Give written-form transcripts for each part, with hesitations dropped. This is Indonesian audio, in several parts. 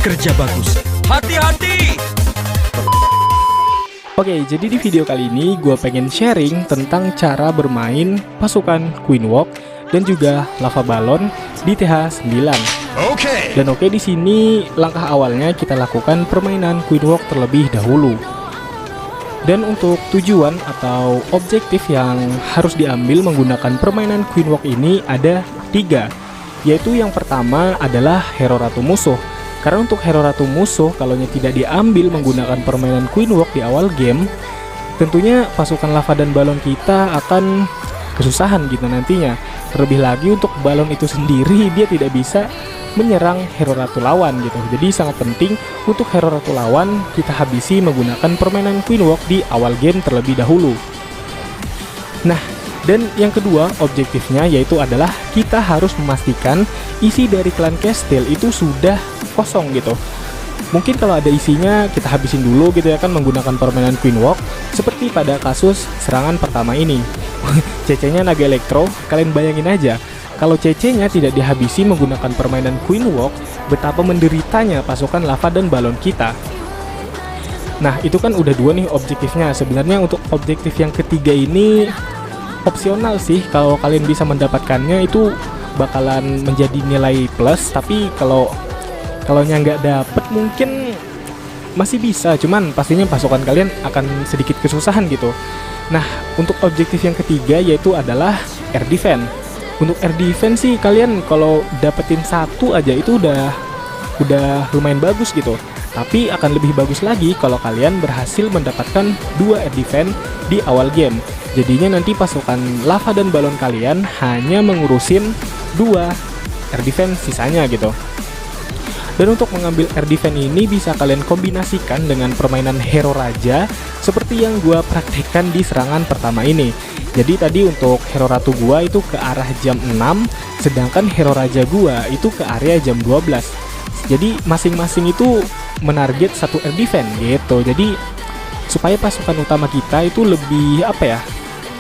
Kerja bagus, hati-hati! Oke, jadi di video kali ini gue pengen sharing tentang cara bermain pasukan Queen Walk dan juga lava balon di TH9. Dan oke, di sini langkah awalnya kita lakukan permainan Queen Walk terlebih dahulu. Dan untuk tujuan atau objektif yang harus diambil menggunakan permainan Queen Walk ini ada 3, yaitu yang pertama adalah hero ratu musuh. Karena untuk hero ratu musuh, kalau tidak diambil menggunakan permainan Queen Walk di awal game, tentunya pasukan lava dan balon kita akan kesusahan gitu nantinya. Terlebih lagi untuk balon itu sendiri, dia tidak bisa menyerang hero ratu lawan gitu. Jadi sangat penting untuk hero ratu lawan kita habisi menggunakan permainan Queen Walk di awal game terlebih dahulu. Nah, dan yang kedua objektifnya yaitu adalah kita harus memastikan isi dari klan Castle itu sudah kosong gitu. Mungkin kalau ada isinya kita habisin dulu gitu ya kan menggunakan permainan Queen Walk, seperti pada kasus serangan pertama ini. CC-nya naga elektro, kalian bayangin aja kalau CC-nya tidak dihabisi menggunakan permainan Queen Walk, betapa menderitanya pasukan lava dan balon kita. Nah, itu kan udah 2 nih objektifnya. Sebenarnya untuk objektif yang ketiga ini opsional sih, kalau kalian bisa mendapatkannya itu bakalan menjadi nilai plus, tapi kalau nggak dapet mungkin masih bisa, cuman pastinya pasukan kalian akan sedikit kesusahan gitu. Nah, untuk objektif yang ketiga yaitu adalah air defense. Untuk air defense sih kalian kalau dapetin 1 aja itu udah lumayan bagus gitu. Tapi akan lebih bagus lagi kalau kalian berhasil mendapatkan 2 air defense di awal game. Jadinya nanti pasukan lava dan balon kalian hanya mengurusin 2 air defense sisanya gitu. Dan untuk mengambil air defense ini bisa kalian kombinasikan dengan permainan hero raja seperti yang gua praktekkan di serangan pertama ini. Jadi tadi untuk hero ratu gua itu ke arah jam 6, sedangkan hero raja gua itu ke area jam 12. Jadi masing-masing itu menarget 1 air defense gitu. Jadi supaya pasukan utama kita itu lebih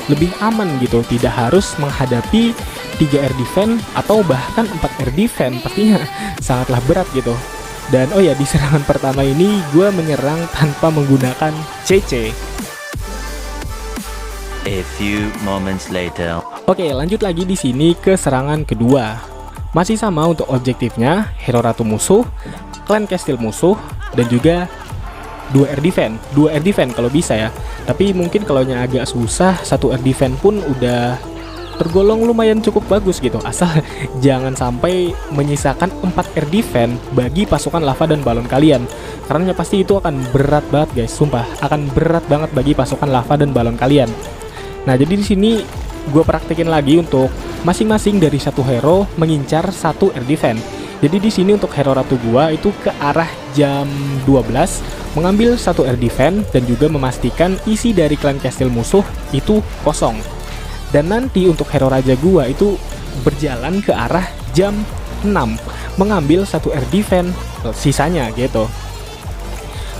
lebih aman gitu, tidak harus menghadapi 3 air defense atau bahkan 4 air defense, pastinya sangatlah berat gitu. Dan oh ya, di serangan pertama ini gue menyerang tanpa menggunakan CC. A few moments later. Oke, lanjut lagi di sini ke serangan kedua. Masih sama untuk objektifnya, hero ratu musuh, klan Castle musuh, dan juga 2 air defense kalau bisa ya. Tapi mungkin kalau agak susah, 1 air defense pun udah tergolong lumayan cukup bagus gitu. Asal jangan sampai menyisakan 4 air defense bagi pasukan lava dan balon kalian, karena pasti itu akan berat banget guys, sumpah akan berat banget bagi pasukan lava dan balon kalian. Nah, jadi di sini gue praktekin lagi untuk masing-masing dari 1 hero mengincar 1 air defense. Jadi di sini untuk hero ratu gua itu ke arah jam 12 mengambil 1 air defense dan juga memastikan isi dari klan Castle musuh itu kosong. Dan nanti untuk hero raja gua itu berjalan ke arah jam 6 mengambil 1 air defense sisanya gitu.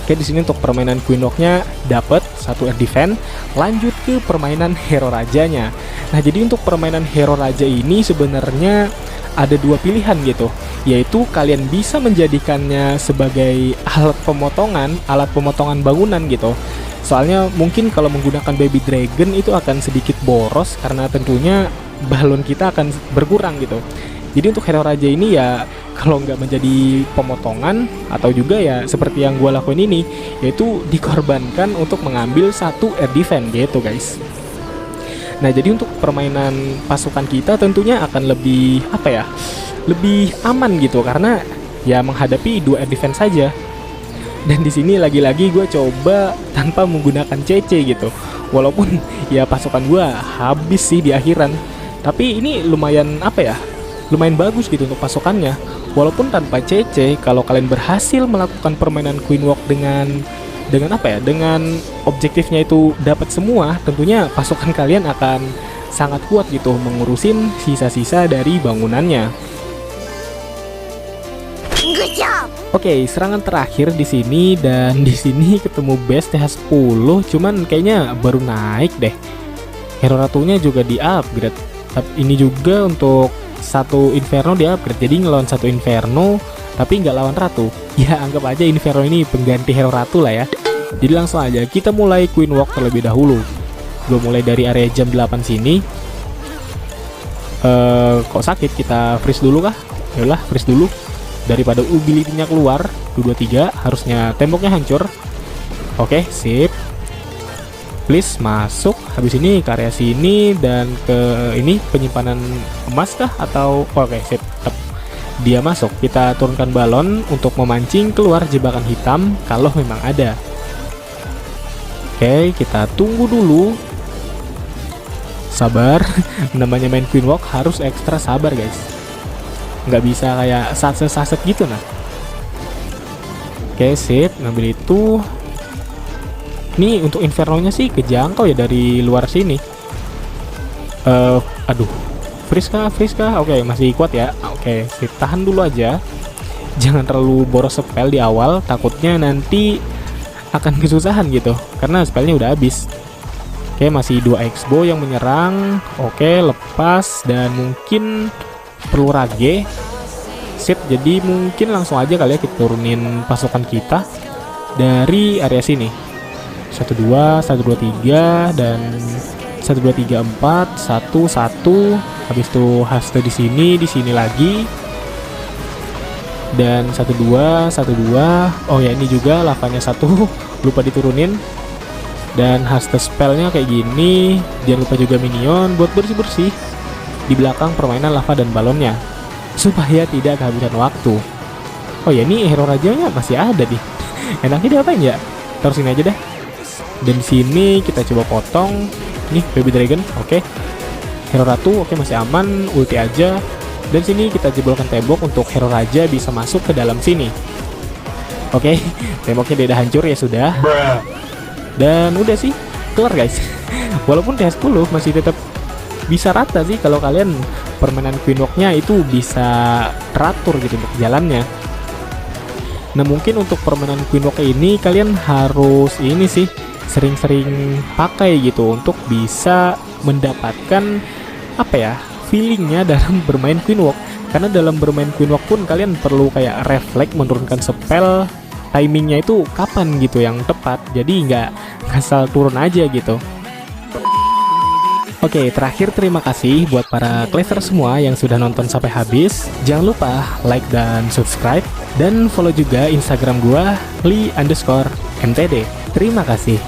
Oke, di sini untuk permainan Queen Walk-nya dapat 1 air defense, lanjut ke permainan hero rajanya. Nah, jadi untuk permainan hero raja ini sebenarnya ada 2 pilihan gitu, yaitu kalian bisa menjadikannya sebagai alat pemotongan bangunan gitu. Soalnya mungkin kalau menggunakan baby dragon itu akan sedikit boros karena tentunya balon kita akan berkurang gitu. Jadi untuk hero raja ini ya kalau nggak menjadi pemotongan, atau juga ya seperti yang gue lakuin ini, yaitu dikorbankan untuk mengambil 1 air defense gitu guys. Nah, jadi untuk permainan pasukan kita tentunya akan lebih lebih aman gitu, karena ya menghadapi 2 air defense saja. Dan di sini lagi-lagi gue coba tanpa menggunakan CC gitu. Walaupun ya pasukan gue habis sih di akhiran, tapi ini lumayan lumayan bagus gitu untuk pasukannya. Walaupun tanpa CC, kalau kalian berhasil melakukan permainan Queen Walk dengan objektifnya itu dapat semua, tentunya pasukan kalian akan sangat kuat gitu mengurusin sisa-sisa dari bangunannya. Oke, serangan terakhir di sini, dan di sini ketemu base TH10, cuman kayaknya baru naik deh. Hero ratunya juga di upgrade. Ini juga untuk satu Inferno di upgrade, jadi ngelawan satu Inferno tapi nggak lawan Ratu. Ya anggap aja Inferno ini pengganti hero Ratu lah ya. Jadi langsung aja kita mulai Queen Walk terlebih dahulu. Gue mulai dari area jam 8 sini. Kok sakit, kita freeze dulu kah? Yalah, freeze dulu daripada ability-nya keluar. 223 harusnya temboknya hancur. Oke, sip. Please masuk. Habis ini ke area sini dan ke ini penyimpanan emas kah atau oke, sip. Dia masuk. Kita turunkan balon untuk memancing keluar jebakan hitam kalau memang ada. Oke, kita tunggu dulu. Sabar. Namanya main Queen Walk harus ekstra sabar guys. Nggak bisa kayak saset-saset gitu nah. Oke, sip. Ngambil itu. Nih untuk Inferno-nya sih kejangkau ya dari luar sini. Aduh. Freeze kah? Oke, masih kuat ya. Oke, sip. Tahan dulu aja. Jangan terlalu boros spell di awal. Takutnya nanti akan kesusahan gitu. Karena spellnya udah habis. Oke, masih 2 X-Bow yang menyerang. Oke, lepas. Dan mungkin perlu rage. Sip, jadi mungkin langsung aja kali ya kita turunin pasukan kita dari area sini. 1, 2, 1, 2, 3 dan 1, 2, 3, 4 1, 1. Habis itu haste di sini lagi. Dan 1, 2, 1, 2. Oh ya, ini juga lavanya 1 lupa diturunin. Dan haste spellnya kayak gini. Jangan lupa juga minion buat bersih-bersih di belakang permainan lava dan balonnya supaya tidak kehabisan waktu. Oh ya, ini hero rajanya masih ada nih. Enaknya diapain ya? Terusin aja dah. Dan di sini kita coba potong. Nih baby dragon, oke. Hero ratu, oke, masih aman. Ulti aja. Dan sini kita jebolkan tembok untuk hero raja bisa masuk ke dalam sini. Oke, temboknya udah hancur ya sudah. Dan udah sih, kelar guys. Walaupun TH10 masih tetap bisa rata sih kalau kalian permainan Queen Walk-nya itu bisa teratur gitu untuk jalannya. Nah mungkin untuk permainan Queen Walk ini kalian harus ini sih sering-sering pakai gitu untuk bisa mendapatkan apa ya feelingnya dalam bermain Queen Walk. Karena dalam bermain Queen Walk pun kalian perlu kayak refleks menurunkan spell, timingnya itu kapan gitu yang tepat, jadi nggak asal turun aja gitu. Oke, terakhir terima kasih buat para clever semua yang sudah nonton sampai habis. Jangan lupa like dan subscribe, dan follow juga Instagram gua li_mtd. Terima kasih.